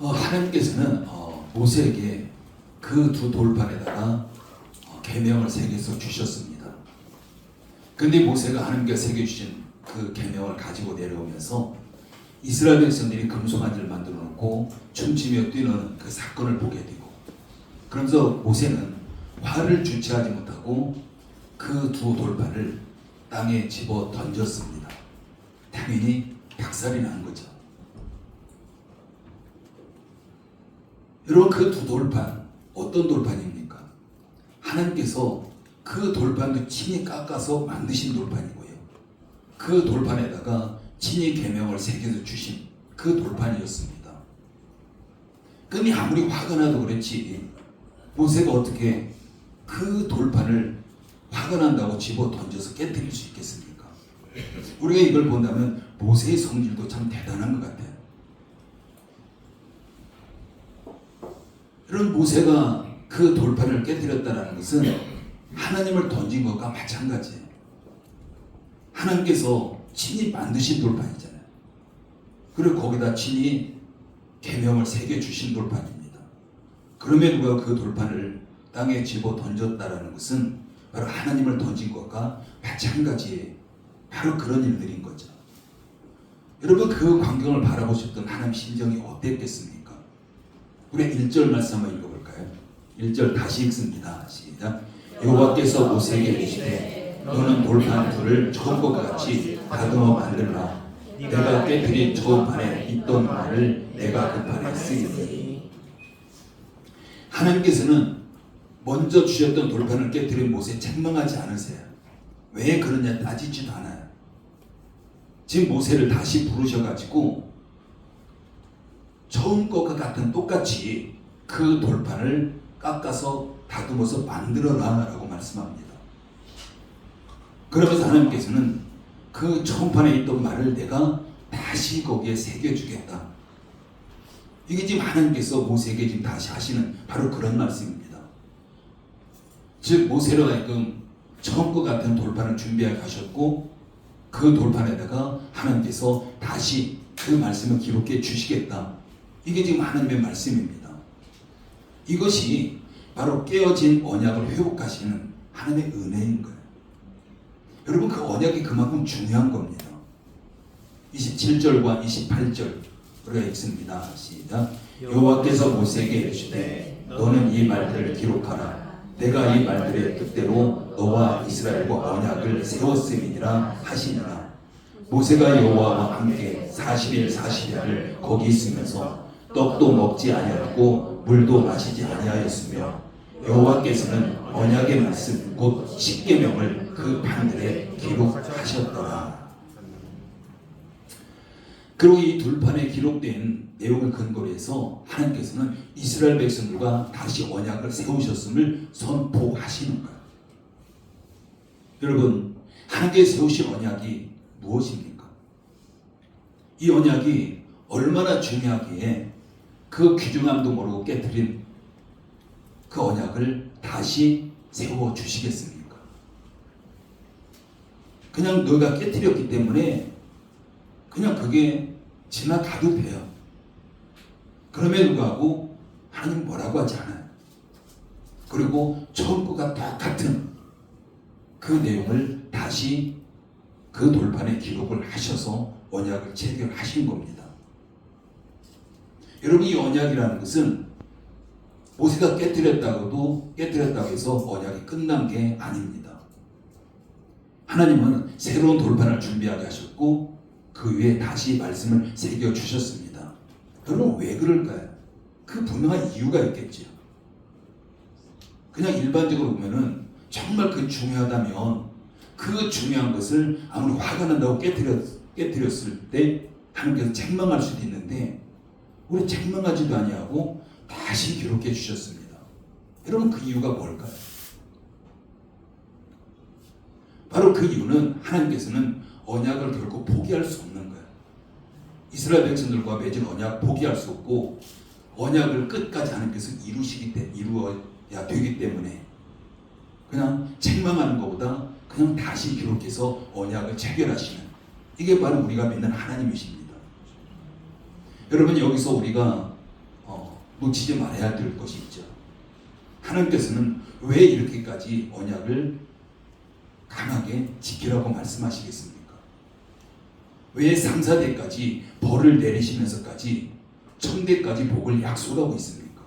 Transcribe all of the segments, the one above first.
하나님께서는 모세에게 그 두 돌판에다가 계명을 새겨서 주셨습니다. 그런데 모세가 하나님께 새겨주신 그 계명을 가지고 내려오면서 이스라엘 백성들이 금송아지를 만들어 놓고 춤추며 뛰는 그 사건을 보게 되고, 그러면서 모세는 화를 주체하지 못하고 그 두 돌판을 땅에 집어 던졌습니다. 당연히 박살이 난 거죠. 여러분, 그 두 돌판 어떤 돌판입니까? 하나님께서 그 돌판도 친히 깎아서 만드신 돌판이고요, 그 돌판에다가 친히 계명을 새겨서 주신 그 돌판이었습니다. 그런데 아무리 화가 나도 그렇지 모세가 어떻게 그 돌판을 화가 난다고 집어 던져서 깨뜨릴 수 있겠습니까? 우리가 이걸 본다면 모세의 성질도 참 대단한 것 같아요. 이런 모세가 그 돌판을 깨뜨렸다는 것은 하나님을 던진 것과 마찬가지예요. 하나님께서 친히 만드신 돌판이잖아요. 그리고 거기다 친히 계명을 새겨주신 돌판입니다. 그럼에도 불구하고 그 돌판을 땅에 집어 던졌다는 것은 바로 하나님을 던진 것과 마찬가지의 바로 그런 일들인 거죠. 여러분, 그 광경을 바라보셨던 하나님 심정이 어땠겠습니까? 우리 1절 말씀 한번 읽어볼까요? 1절 다시 읽습니다. 시작. 여호와께서 모세에게 이르시되 너는 돌판 둘을 좋은 것 같이 다듬어 만들라. 내가 깨뜨린 저 판에 있던 말을 내가 그 판에 쓰리니. 하나님께서는 먼저 주셨던 돌판을 깨뜨린 모세 책망하지 않으세요. 왜 그러냐 따지지도 않아요. 지금 모세를 다시 부르셔가지고 처음 것과 같은 똑같이 그 돌판을 깎아서 다듬어서 만들어라 라고 말씀합니다. 그러면서 하나님께서는 그 처음 판에 있던 말을 내가 다시 거기에 새겨주겠다. 이게 지금 하나님께서 모세에게 지금 다시 하시는 바로 그런 말씀입니다. 즉 모세로 하여금 처음 것 같은 돌판을 준비하게 하셨고, 그 돌판에다가 하나님께서 다시 그 말씀을 기록해 주시겠다. 이게 지금 하나님의 말씀입니다. 이것이 바로 깨어진 언약을 회복하시는 하나님의 은혜인 거예요. 여러분, 그 언약이 그만큼 중요한 겁니다. 27절과 28절 우리가 읽습니다. 시작. 여호와께서 모세에게 이르시되 너는 이 말들을 기록하라. 내가 이 말들의 뜻대로 너와 이스라엘과 언약을 세웠음이니라 하시니라. 모세가 여호와와 함께 40일 40야를 거기 있으면서 떡도 먹지 아니하였고 물도 마시지 아니하였으며 여호와께서는 언약의 말씀 곧 십계명을 그 판들에 기록하셨더라. 그리고 이 둘판에 기록된 내용을 근거로 해서 하나님께서는 이스라엘 백성들과 다시 언약을 세우셨음을 선포하시는 거예요. 여러분, 하나님께서 세우신 언약이 무엇입니까? 이 언약이 얼마나 중요하기에 그 귀중함도 모르고 깨뜨린 그 언약을 다시 세워주시겠습니까? 그냥 너가 깨뜨렸기 때문에 그냥 그게 지나가도 돼요. 그럼에도 불구하고 하나님 뭐라고 하지 않아요. 그리고 처음 것과 똑같은 그 내용을 다시 그 돌판에 기록을 하셔서 언약을 체결하신 겁니다. 여러분, 이 언약이라는 것은 모세가 깨뜨렸다고 해서 언약이 끝난 게 아닙니다. 하나님은 새로운 돌판을 준비하게 하셨고 그 위에 다시 말씀을 새겨주셨습니다. 여러분, 왜 그럴까요? 그 분명한 이유가 있겠죠. 그냥 일반적으로 보면은 정말 그 중요하다면 그 중요한 것을 아무리 화가 난다고 깨뜨렸을 때 하나님께서 책망할 수도 있는데 우리 책망하지도 아니하고 다시 기록해 주셨습니다. 여러분, 그 이유가 뭘까요? 바로 그 이유는 하나님께서는 언약을 결코 포기할 수 없는 거예요. 이스라엘 백성들과 맺은 언약 포기할 수 없고 언약을 끝까지 하나님께서 이루어야 되기 때문에 그냥 책망하는 것보다 그냥 다시 기록해서 언약을 체결하시는, 이게 바로 우리가 믿는 하나님이십니다. 여러분, 여기서 우리가 놓치지 말아야 될 것이 있죠. 하나님께서는 왜 이렇게까지 언약을 강하게 지키라고 말씀하시겠습니까? 왜 상사대까지 벌을 내리시면서까지 천대까지 복을 약속하고 있습니까?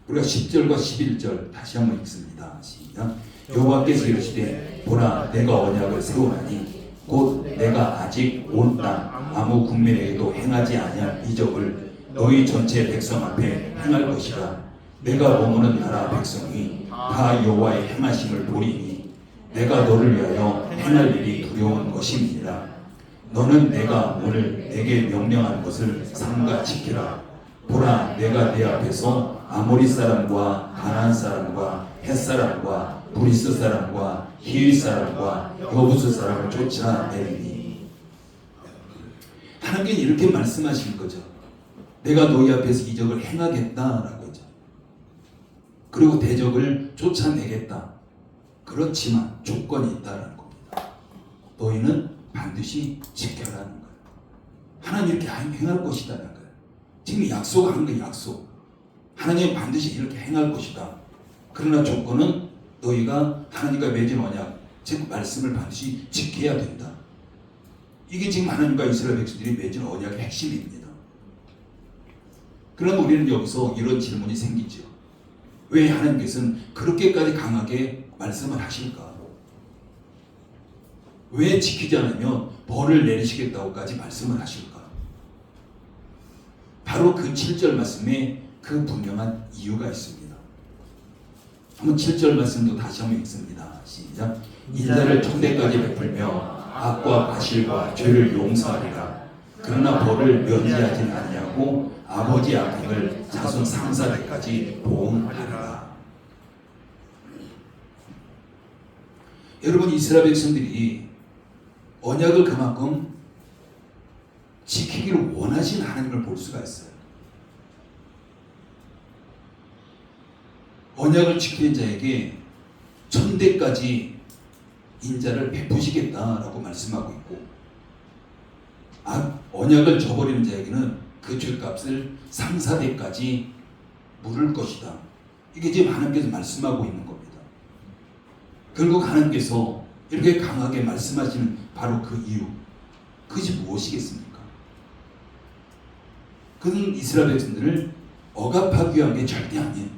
우리가 10절과 11절 다시 한번 읽습니다. 시작. 여호와께서 이르시되 보라 내가 언약을 세우나니 곧 내가 아직 온 땅 아무 국민에게도 행하지 아니할 이적을 너희 전체 백성 앞에 행할 것이라. 내가 머무는 나라 백성이 다 여호와의 행하심을 보리니 내가 너를 위하여 행할 일이 두려운 것임이니라. 너는 내가 오늘 내게 명령한 것을 삼가 지키라. 보라 내가 내 앞에서 아모리 사람과 가나안 사람과 헷 사람과 브리스 사람과 히위 사람과 여부스 사람을 쫓아내리니. 하나님께서 이렇게 말씀하신 거죠. 내가 너희 앞에서 이적을 행하겠다라고 하죠. 그리고 대적을 쫓아내겠다. 그렇지만 조건이 있다라는 겁니다. 너희는 반드시 지켜라는 거예요. 하나님 이렇게 행할 것이다라는 거예요. 지금 약속한 거예요. 약속. 하나님은 반드시 이렇게 행할 것이다. 그러나 조건은 너희가 하나님과 맺은 언약, 즉 말씀을 반드시 지켜야 된다. 이게 지금 하나님과 이스라엘 백성들이 맺은 언약의 핵심입니다. 그러나 우리는 여기서 이런 질문이 생기죠. 왜 하나님께서는 그렇게까지 강하게 말씀을 하실까? 왜 지키지 않으면 벌을 내리시겠다고까지 말씀을 하실까? 바로 그 7절 말씀에 그 분명한 이유가 있습니다. 한번 7절 말씀도 다시 한번 읽습니다. 시작. 인자를 천대까지 베풀며 악과 과실과 죄를 용서하리라. 그러나 벌을 면제하지 아니하고 아버지 악행을 자손 3, 4대까지 보응하리라. 여러분, 이스라엘 백성들이 언약을 그만큼 지키기를 원하신 하나님을 볼 수가 있어요. 언약을 지키는 자에게 천대까지 인자를 베푸시겠다라고 말씀하고 있고, 언약을 저버리는 자에게는 그 죄값을 3, 4대까지 물을 것이다. 이게 지금 하나님께서 말씀하고 있는 겁니다. 결국 하나님께서 이렇게 강하게 말씀하시는 바로 그 이유, 그것이 무엇이겠습니까? 그는 이스라엘 백성들을 억압하기 위한 게 절대 아니에요.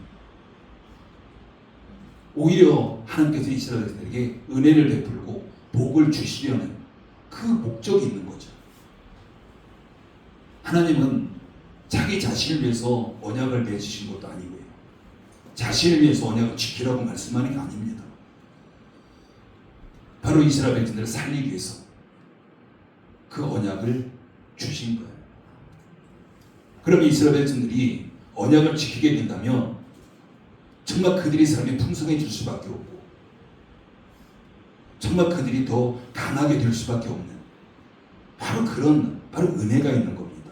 오히려 하나님께서 이스라엘 백성들에게 은혜를 베풀고 복을 주시려는 그 목적이 있는 거죠. 하나님은 자기 자신을 위해서 언약을 맺으신 것도 아니고요. 자신을 위해서 언약을 지키라고 말씀하는 게 아닙니다. 바로 이스라엘 백성들을 살리기 위해서 그 언약을 주신 거예요. 그러면 이스라엘 백성들이 언약을 지키게 된다면 정말 그들의 삶이 풍성해질 수밖에 없고, 정말 그들이 더 강하게 될 수밖에 없는 바로 은혜가 있는 겁니다.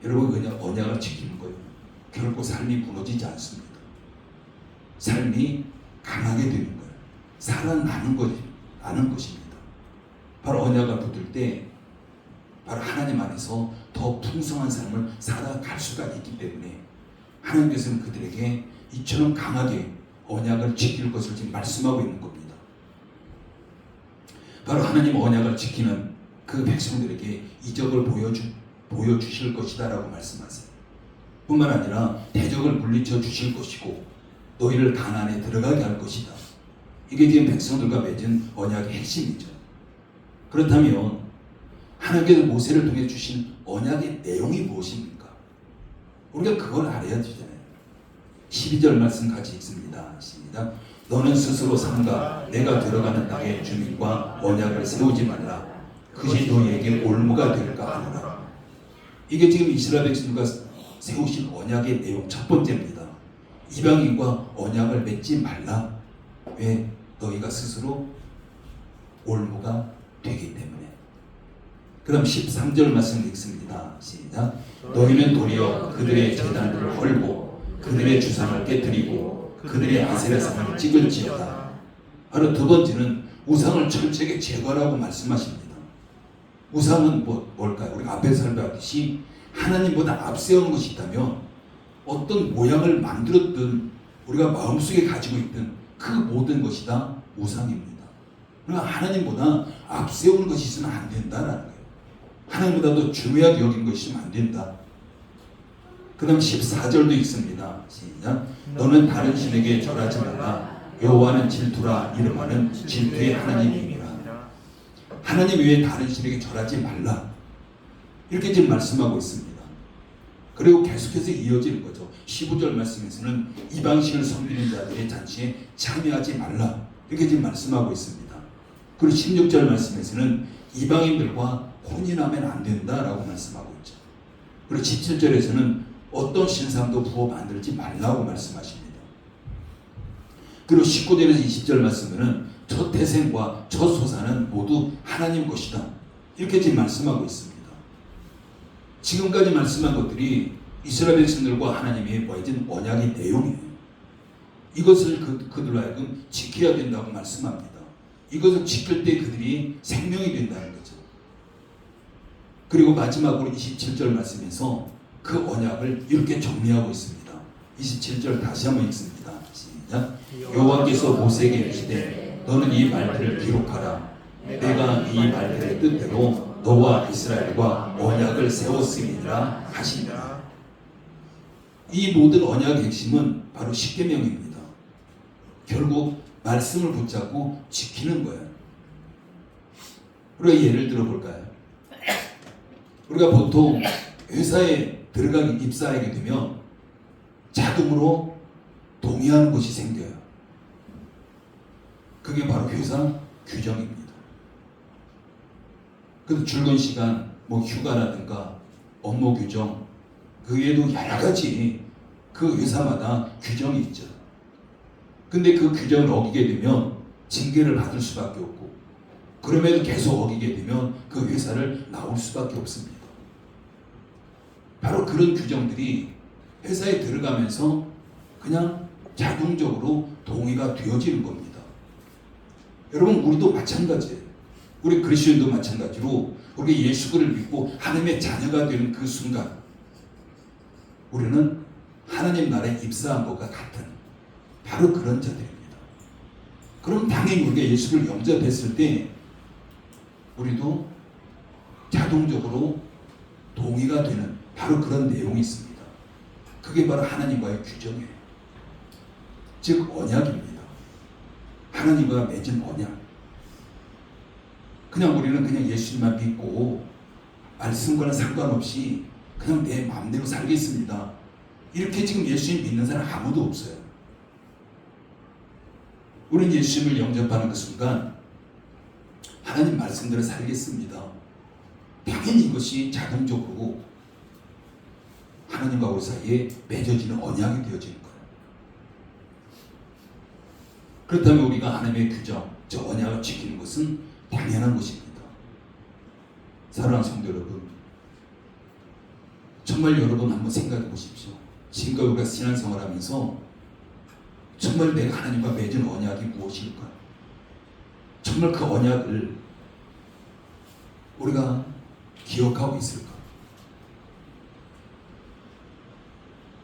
여러분, 언약을 지키는 거예요. 결코 삶이 무너지지 않습니다. 삶이 강하게 되는 거예요. 살아나는 것입니다. 바로 언약을 붙들 때 바로 하나님 안에서 더 풍성한 삶을 살아갈 수가 있기 때문에 하나님께서는 그들에게 이처럼 강하게 언약을 지킬 것을 지금 말씀하고 있는 겁니다. 바로 하나님 언약을 지키는 그 백성들에게 이적을 보여주실 것이다 라고 말씀하세요. 뿐만 아니라 대적을 물리쳐 주실 것이고 너희를 가나안에 들어가게 할 것이다. 이게 지금 백성들과 맺은 언약의 핵심이죠. 그렇다면 하나님께서 모세를 통해 주신 언약의 내용이 무엇입니까? 우리가 그걸 알아야 되잖아요. 12절 말씀 같이 읽습니다. 시작. 너는 스스로 삼가 내가 들어가는 땅의 주민과 언약을 세우지 말라. 그것이 너희에게 올무가 될까 하노라. 이게 지금 이스라엘 백성들과 세우신 언약의 내용 첫 번째입니다. 이방인과 언약을 맺지 말라. 왜? 너희가 스스로 올무가 되기 때문에. 그 다음 13절 말씀 읽습니다. 시작. 너희는 도리어 그들의 제단들을 헐고 그들의 주상을 깨뜨리고 그들의 아세라상을 찍을지어다. 바로 두 번째는 우상을 철저하게 제거하라고 말씀하십니다. 우상은 뭘까요? 우리가 앞에서 살펴봤듯이 하나님보다 앞세우는 것이 있다면 어떤 모양을 만들었든 우리가 마음속에 가지고 있던 그 모든 것이 다 우상입니다. 그러나 하나님보다 앞세우는 것이 있으면 안 된다라는 거예요. 하나님보다 더 중요하게 여긴 것이 있으면 안 된다. 그 다음 14절도 있습니다. 시작. 너는 다른 신에게 절하지 말라. 여호와는 질투라 이름하는 질투의 하나님이니라. 하나님 외에 다른 신에게 절하지 말라. 이렇게 지금 말씀하고 있습니다. 그리고 계속해서 이어지는 거죠. 15절 말씀에서는 이방신을 섬기는 자들의 잔치에 참여하지 말라. 이렇게 지금 말씀하고 있습니다. 그리고 16절 말씀에서는 이방인들과 혼인하면 안 된다라고 말씀하고 있죠. 그리고 17절에서는 어떤 신상도 부어 만들지 말라고 말씀하십니다. 그리고 19절에서 20절 말씀에는 첫 태생과 첫 소사는 모두 하나님 것이다. 이렇게 지금 말씀하고 있습니다. 지금까지 말씀한 것들이 이스라엘 백성들과 하나님의 맺은 언약의 내용이에요. 이것을 그들로 하여금 지켜야 된다고 말씀합니다. 이것을 지킬 때 그들이 생명이 된다는 거죠. 그리고 마지막으로 27절 말씀에서 그 언약을 이렇게 정리하고 있습니다. 27절 다시 한번 읽습니다. 시작. 여호와께서 모세에게 이르시되 너는 이 말들을 기록하라. 내가 이 말들의 뜻대로 너와 이스라엘과 언약을 세웠음이니라 하시니라. 이 모든 언약의 핵심은 바로 십계명입니다. 결국 말씀을 붙잡고 지키는 거예요. 우리가 예를 들어 볼까요? 우리가 보통 회사에 입사하게 되면 자동으로 동의하는 것이 생겨요. 그게 바로 회사 규정입니다. 그 출근 시간, 휴가라든가 업무 규정, 그 외에도 여러 가지 그 회사마다 규정이 있죠. 근데 그 규정을 어기게 되면 징계를 받을 수밖에 없고, 그럼에도 계속 어기게 되면 그 회사를 나올 수밖에 없습니다. 바로 그런 규정들이 회사에 들어가면서 그냥 자동적으로 동의가 되어지는 겁니다. 여러분, 우리도 마찬가지예요. 우리 그리스도인도 마찬가지로 우리가 예수를 믿고 하나님의 자녀가 되는 그 순간 우리는 하나님 나라에 입사한 것과 같은 바로 그런 자들입니다. 그럼 당연히 우리가 예수를 영접했을 때 우리도 자동적으로 동의가 되는 바로 그런 내용이 있습니다. 그게 바로 하나님과의 규정이에요. 즉 언약입니다. 하나님과 맺은 언약. 그냥 우리는 그냥 예수님만 믿고 말씀과는 상관없이 그냥 내 마음대로 살겠습니다. 이렇게 지금 예수님 믿는 사람 아무도 없어요. 우리는 예수님을 영접하는 그 순간 하나님 말씀대로 살겠습니다. 당연히 이것이 자동적으로 하나님과 우리 사이에 맺어지는 언약이 되어지는 거예요. 그렇다면 우리가 하나님의 규정, 저 언약을 지키는 것은 당연한 것입니다. 사랑하는 성도 여러분, 정말 여러분 한번 생각해 보십시오. 지금까지 우리가 신앙생활하면서 정말 내가 하나님과 맺은 언약이 무엇일까? 정말 그 언약을 우리가 기억하고 있을까?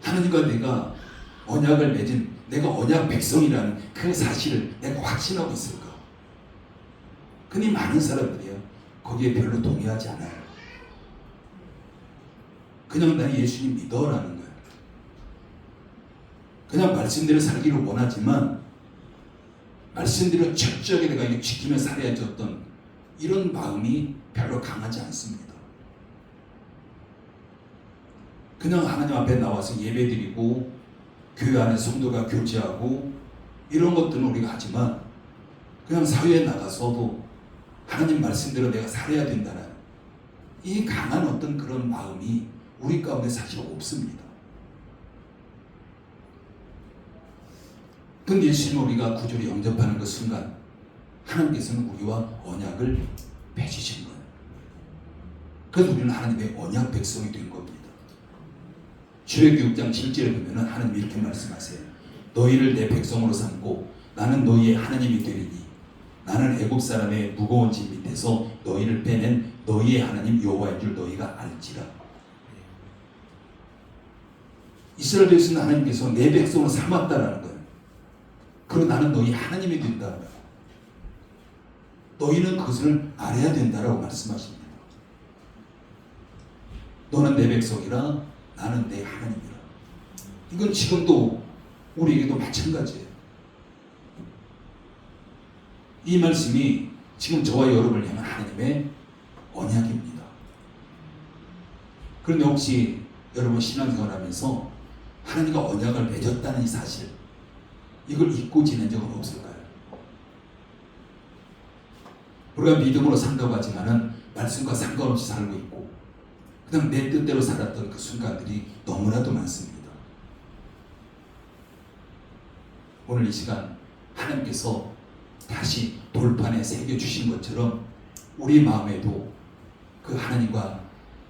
하나님과 내가 언약을 맺은, 내가 언약 백성이라는 그 사실을 내가 확신하고 있을까? 근데 많은 사람들이요, 거기에 별로 동의하지 않아요. 그냥 나 예수님 믿어라는 거예요. 그냥 말씀대로 살기를 원하지만 말씀대로 철저하게 내가 이거 지키며 살아야지 어떤 이런 마음이 별로 강하지 않습니다. 그냥 하나님 앞에 나와서 예배드리고 교회 안에 성도가 교제하고 이런 것들은 우리가 하지만 그냥 사회에 나가서도 하나님 말씀대로 내가 살아야 된다는 이 강한 어떤 그런 마음이 우리 가운데 사실 없습니다. 근데 예수님을 우리가 구주로 영접하는 그 순간 하나님께서는 우리와 언약을 맺으신 거예요. 그래서 우리는 하나님의 언약 백성이 된 겁니다. 출애굽기 6장 7절에 보면 하나님이 이렇게 말씀하세요. 너희를 내 백성으로 삼고 나는 너희의 하나님이 되리니 나는 애굽 사람의 무거운 짐 밑에서 너희를 빼낸 너희의 하나님 여호와인 줄 너희가 알지라. 이스라엘 백성은 하나님께서 내 백성을 삼았다라는 거예요. 그리고 나는 너희 하나님이 된다는 거예요. 너희는 그것을 알아야 된다라고 말씀하십니다. 너는 내 백성이라 나는 내 하나님이라. 이건 지금도 우리에게도 마찬가지예요. 이 말씀이 지금 저와 여러분을 향한 하나님의 언약입니다. 그런데 혹시 여러분 신앙생활하면서 하나님과 언약을 맺었다는 이 사실, 이걸 잊고 지낸 적은 없을까요? 우리가 믿음으로 산다고 하지만은 말씀과 상관없이 살고 있고 그다음 내 뜻대로 살았던 그 순간들이 너무나도 많습니다. 오늘 이 시간 하나님께서 다시 돌판에 새겨주신 것처럼 우리 마음에도 그 하나님과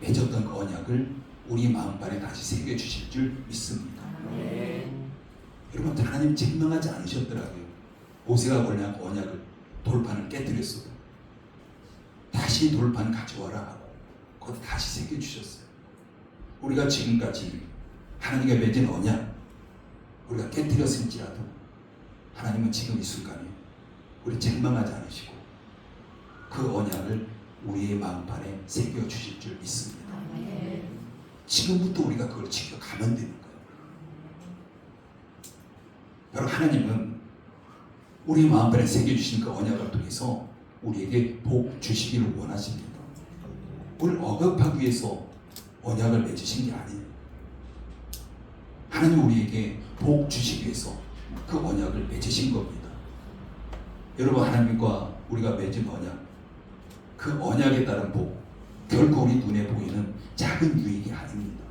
맺었던 그 언약을 우리 마음판에 다시 새겨주실 줄 믿습니다. 여러분, 하나님 책망하지 않으셨더라고요. 모세가 원래 언약을 돌판을 깨뜨렸어도 다시 돌판 가져와라 하고 거기다 다시 새겨주셨어요. 우리가 지금까지 하나님과 맺은 언약 우리가 깨뜨렸을지라도 하나님은 지금 이 순간에 우리 책망하지 않으시고 그 언약을 우리의 마음판에 새겨주실 줄 믿습니다. 지금부터 우리가 그걸 지켜가면 되는 거예요. 바로 하나님은 우리 마음판에 새겨주신 그 언약을 통해서 우리에게 복 주시기를 원하십니다. 우리를 억압하기 위해서 언약을 맺으신 게 아니에요. 하나님 우리에게 복 주시기 위해서 그 언약을 맺으신 겁니다. 여러분, 하나님과 우리가 맺은 언약, 그 언약에 따른 복, 결코 우리 눈에 보이는 작은 유익이 아닙니다.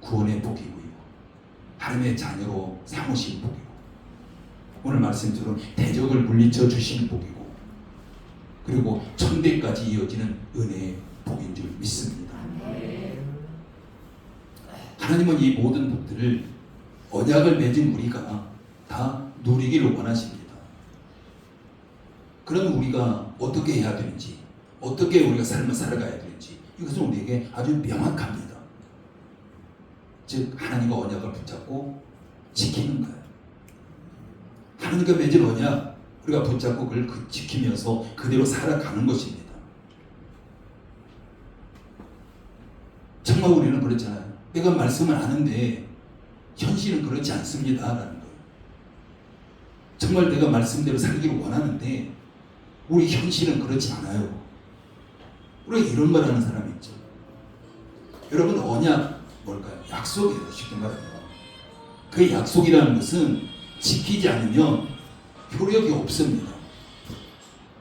구원의 복이고요, 하나님의 자녀로 삼으신 복이고, 오늘 말씀처럼 대적을 물리쳐 주신 복이고, 그리고 천대까지 이어지는 은혜의 복인 줄 믿습니다. 하나님은 이 모든 복들을 언약을 맺은 우리가 다 누리기를 원하십니다. 그럼 우리가 어떻게 해야 되는지, 어떻게 우리가 삶을 살아가야 되는지, 이것은 우리에게 아주 명확합니다. 즉 하나님과 언약을 붙잡고 지키는 거예요. 하나님과 맺은 언약 우리가 붙잡고 그걸 지키면서 그대로 살아가는 것입니다. 정말 우리는 그렇잖아요. 내가 말씀을 아는데 현실은 그렇지 않습니다 라는 거예요. 정말 내가 말씀대로 살기를 원하는데 우리 현실은 그렇지 않아요. 우리가 이런 말 하는 사람이 있죠. 여러분, 언약 뭘까요? 약속이에요. 쉽게 말하면 그 약속이라는 것은 지키지 않으면 효력이 없습니다.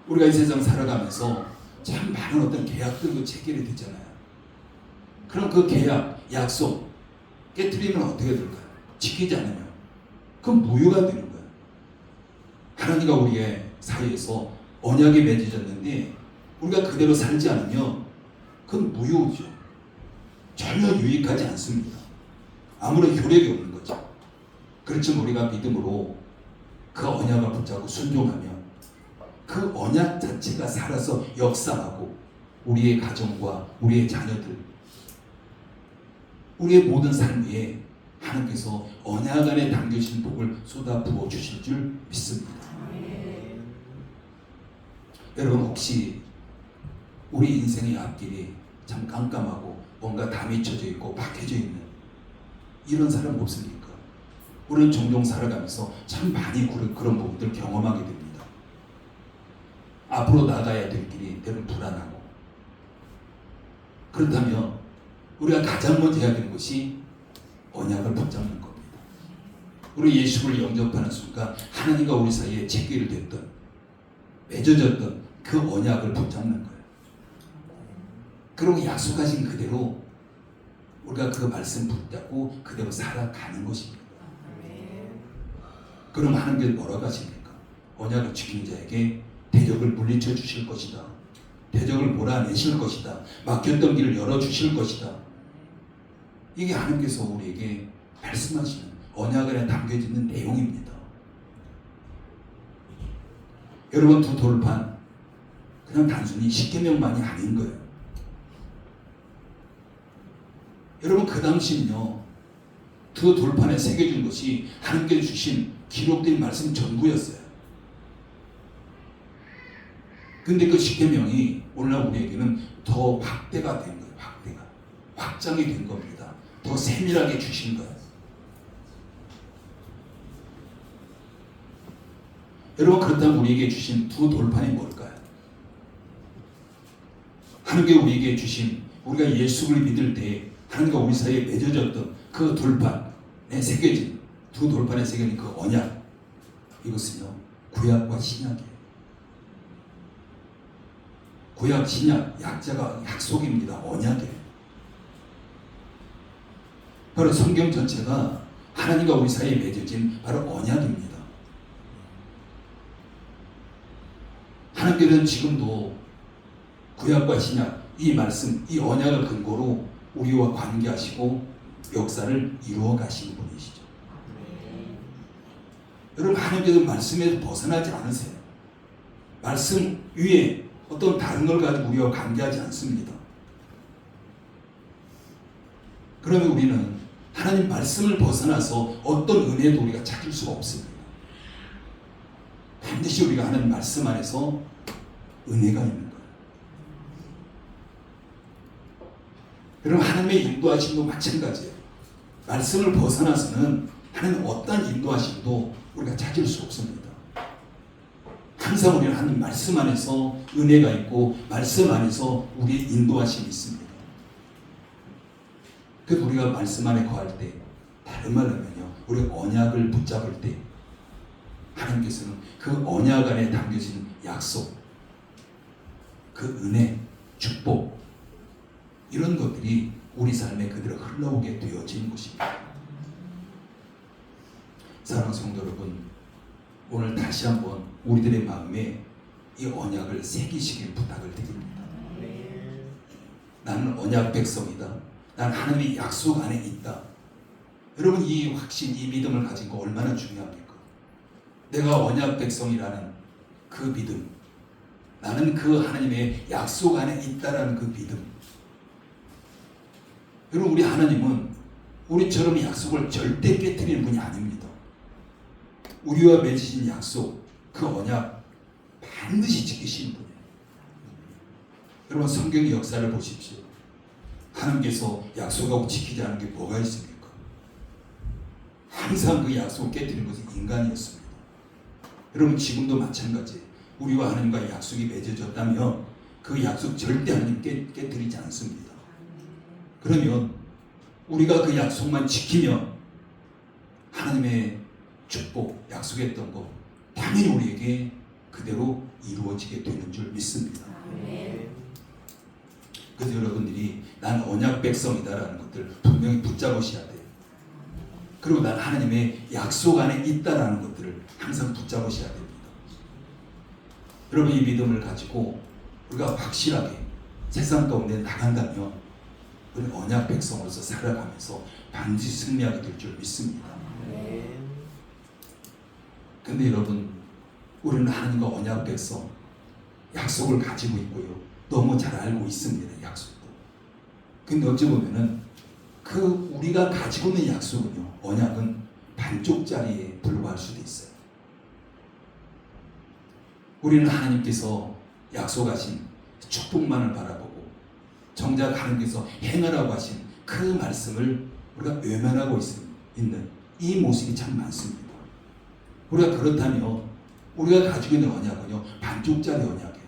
우리가 이 세상 살아가면서 참 많은 어떤 계약들도 체결이 되잖아요. 그럼 그 계약, 약속 깨트리면 어떻게 될까요? 지키지 않으면 그건 무효가 되는 거예요. 하나님과 우리의 사이에서 언약이 맺어졌는데 우리가 그대로 살지 않으면 그건 무효죠. 전혀 유익하지 않습니다. 아무런 효력이 없는 거죠. 그렇지만 우리가 믿음으로 그 언약을 붙잡고 순종하면 그 언약 자체가 살아서 역사하고 우리의 가정과 우리의 자녀들, 우리의 모든 삶 위에 하나님께서 언약 안에 담겨진 복을 쏟아 부어 주실 줄 믿습니다. 여러분, 혹시 우리 인생의 앞길이 참 깜깜하고 뭔가 다 미쳐져 있고 박혀져 있는 이런 사람 없습니까? 우리는 종종 살아가면서 참 많이 그런 부분들 경험하게 됩니다. 앞으로 나가야 될 길이 때로는 불안하고, 그렇다면 우리가 가장 먼저 해야 되는 것이 언약을 붙잡는 겁니다. 우리 예수를 영접하는 순간 하나님과 우리 사이에 체결됐던, 맺어졌던 그 언약을 붙잡는 거예요. 그리고 약속하신 그대로 우리가 그 말씀 붙잡고 그대로 살아가는 것입니다. 그럼 하나님께서 뭐라고 하십니까? 언약을 지킨 자에게 대적을 물리쳐 주실 것이다. 대적을 몰아내실 것이다. 막혔던 길을 열어주실 것이다. 이게 하나님께서 우리에게 말씀하시는 언약 안에 담겨져 있는 내용입니다. 여러분, 두 돌판, 그냥 단순히 십계명만이 아닌 거예요. 여러분 그 당시는요, 그 돌판에 새겨진 것이 하나님께서 주신 기록된 말씀 전부였어요. 근데 그 십계명이 오늘날 우리에게는 더 확대가 된 거예요. 확장이 된 겁니다. 더 세밀하게 주신 거예요. 여러분 그렇다면 우리에게 주신 두 돌판이 뭘까요? 하나님께 우리에게 주신, 우리가 예수를 믿을 때 하나님과 우리 사이에 맺어졌던 그 돌판에 새겨진, 두 돌판에 새겨진 그 언약, 이것은요 구약과 신약이에요. 구약, 신약, 약자가 약속입니다. 언약이에요. 바로 성경 전체가 하나님과 우리 사이에 맺어진 바로 언약입니다. 하나님께서는 지금도 구약과 신약, 이 말씀, 이 언약을 근거로 우리와 관계하시고 역사를 이루어 가시는 분이시죠. 여러분 하나님께서 말씀에서 벗어나지 않으세요. 말씀 위에 어떤 다른 걸 가지고 우리와 관계하지 않습니다. 그러면 우리는 하나님 말씀을 벗어나서 어떤 은혜도 우리가 찾을 수가 없습니다. 반드시 우리가 하나님 말씀 안에서 은혜가 있는 거예요. 여러분 하나님의 인도하심도 마찬가지예요. 말씀을 벗어나서는 하나님 어떠한 인도하심도 우리가 찾을 수 없습니다. 항상 우리는 하나님 말씀 안에서 은혜가 있고 말씀 안에서 우리의 인도하심이 있습니다. 그래서 우리가 말씀 안에 거할 때, 다른 말로 하면요, 우리 언약을 붙잡을 때 하나님께서는 그 언약 안에 담겨진 약속, 그 은혜, 축복, 이런 것들이 우리 삶에 그대로 흘러오게 되어진 것입니다. 사랑하는 성도 여러분, 오늘 다시 한번 우리들의 마음에 이 언약을 새기시길 부탁을 드립니다. 나는 언약 백성이다. 난 하나님의 약속 안에 있다. 여러분 이 확신, 이 믿음을 가진 거 얼마나 중요합니까? 내가 언약 백성이라는 그 믿음, 나는 그 하나님의 약속 안에 있다라는 그 믿음. 여러분 우리 하나님은 우리처럼 약속을 절대 깨트리는 분이 아닙니다. 우리와 맺으신 약속, 그 언약 반드시 지키시는 분이에요. 여러분 성경의 역사를 보십시오. 하나님께서 약속하고 지키지 않은 게 뭐가 있습니까? 항상 그 약속을 깨뜨리는 것은 인간이었습니다. 여러분 지금도 마찬가지예요. 우리와 하나님과 약속이 맺어졌다면 그 약속 절대 하나님 깨뜨리지 않습니다. 그러면 우리가 그 약속만 지키면 하나님의 축복, 약속했던 것 당연히 우리에게 그대로 이루어지게 되는 줄 믿습니다. 그래서 여러분들이 난 언약 백성이다라는 것들 분명히 붙잡으셔야 돼요. 그리고 난 하나님의 약속 안에 있다라는 것들을 항상 붙잡으셔야 됩니다. 여러분 이 믿음을 가지고 우리가 확실하게 세상 가운데 나간다면 우리 언약 백성으로서 살아가면서 반드시 승리하게 될 줄 믿습니다. 근데 여러분 우리는 하나님과 언약 백성 약속을 가지고 있고요. 너무 잘 알고 있습니다. 약속도. 근데 어찌 보면은 그 우리가 가지고 있는 약속은요, 언약은 반쪽짜리에 불과할 수도 있어요. 우리는 하나님께서 약속하신 축복만을 바라보고 정작 하나님께서 행하라고 하신 그 말씀을 우리가 외면하고 있는 이 모습이 참 많습니다. 우리가 그렇다면 우리가 가지고 있는 언약은요, 반쪽짜리 언약이에요.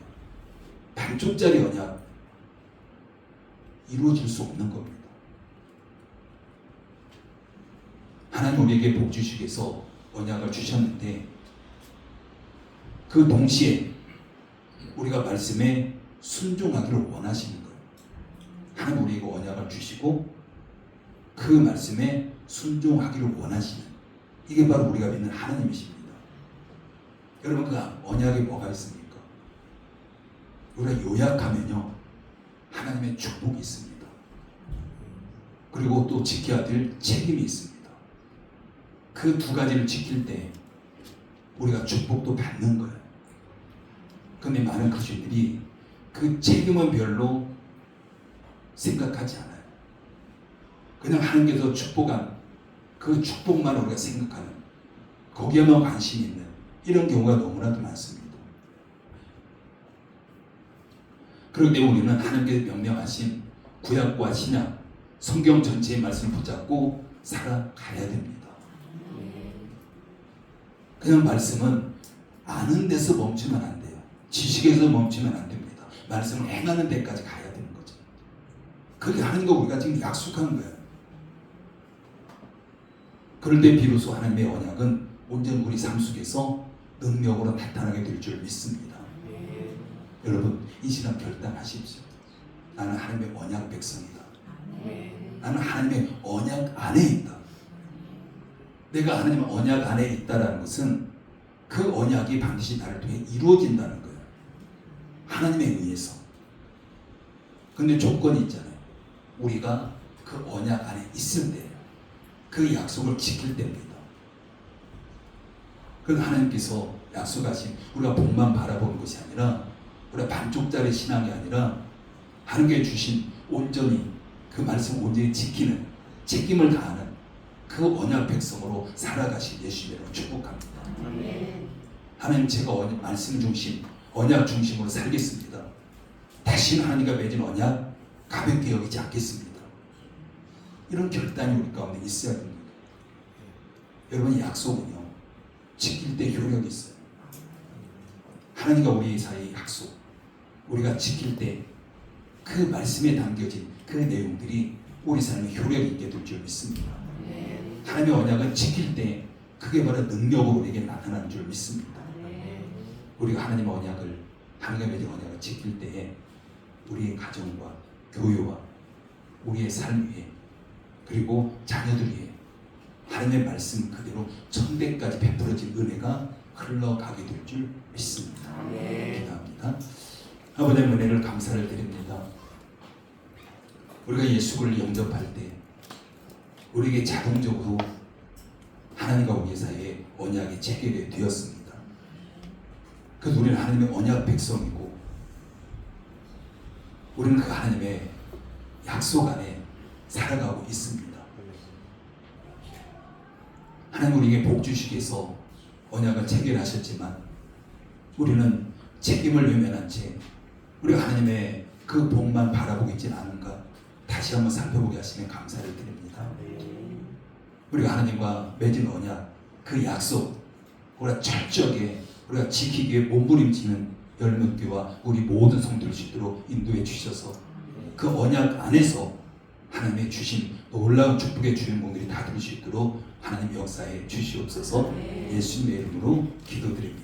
반쪽짜리 언약 이루어질 수 없는 겁니다. 하나님 우리에게 복 주시기 위해서 언약을 주셨는데 그 동시에 우리가 말씀에 순종하기를 원하시는 거예요. 하나님 우리에게 언약을 주시고 그 말씀에 순종하기를 원하시는, 이게 바로 우리가 믿는 하나님이십니다. 여러분 그 언약에 뭐가 있습니까? 우리가 요약하면요, 하나님의 축복이 있습니다. 그리고 또 지켜야 될 책임이 있습니다. 그 두 가지를 지킬 때 우리가 축복도 받는 거예요. 그런데 많은 그리스도인들이 그 책임은 별로 생각하지 않아요. 그냥 하나님께서 축복한 그 축복만 우리가 생각하는, 거기에만 관심이 있는 이런 경우가 너무나도 많습니다. 그런데 우리는 하나님께서 명령하신 구약과 신약, 성경 전체의 말씀을 붙잡고 살아가야 됩니다. 그냥 말씀은 아는 데서 멈추면 안 돼요. 지식에서 멈추면 안 됩니다. 말씀을 행하는 데까지 가야 되는 거죠. 그게 하나님과 우리가 지금 약속한 거예요. 그럴 때 비로소 하나님의 언약은 온전히 우리 삶 속에서 능력으로 나타나게 될 줄 믿습니다. 여러분, 이 시간 결단하십시오. 나는 하나님의 언약 백성이다. 나는 하나님의 언약 안에 있다. 내가 하나님의 언약 안에 있다는 것은 그 언약이 반드시 나를 통해 이루어진다는 거예요. 하나님에 의해서. 근데 조건이 있잖아요. 우리가 그 언약 안에 있을 때, 그 약속을 지킬 때입니다. 그래서 하나님께서 약속하신, 우리가 복만 바라보는 것이 아니라, 우리가 반쪽짜리 신앙이 아니라 하나님께 주신 온전히 그 말씀을 온전히 지키는, 책임을 다하는 그 언약 백성으로 살아가신 예수님을 축복합니다. 하나님, 제가 말씀 중심, 언약 중심으로 살겠습니다. 다시는 하나님과 맺은 언약 가볍게 여기지 않겠습니다. 이런 결단이 우리 가운데 있어야 됩니다. 여러분, 약속은요, 지킬 때 효력이 있어요. 하나님과 우리 사이의 약속, 우리가 지킬 때 그 말씀에 담겨진 그 내용들이 우리 삶에 효력이 있게 될 줄 믿습니다. 하나님의 언약은 지킬 때 그게 바로 능력으로 우리에게 나타나는 줄 믿습니다. 우리가 하나님의 언약을, 하나님의 맺은 언약을 지킬 때에 우리의 가정과 교회와 우리의 삶 위에, 그리고 자녀들 위에 하나님의 말씀 그대로 천대까지 베풀어진 은혜가 흘러가게 될 줄 믿습니다. 기도합니다. 아버지의 은혜를 감사를 드립니다. 우리가 예수를 영접할 때 우리에게 자동적으로 하나님과 우리 사이에 언약이 체결이 되었습니다. 그래서 우리는 하나님의 언약 백성이고, 우리는 그 하나님의 약속 안에 살아가고 있습니다. 하나님 우리에게 복 주시기 위해서 언약을 체결하셨지만, 우리는 책임을 외면한 채 우리가 하나님의 그 복만 바라보고 있지는 않은가 다시 한번 살펴보게 하시면 감사를 드립니다. 우리가 하나님과 맺은 언약, 그 약속, 우리가 철저하게 우리가 지키기 위해 몸부림치는 열문교와 우리 모든 성도를 수 있도록 인도해 주셔서 그 언약 안에서 하나님의 주신 놀라운 축복의 주인공들이 다 될 수 있도록 하나님 역사에 주시옵소서. 예수님의 이름으로 기도드립니다.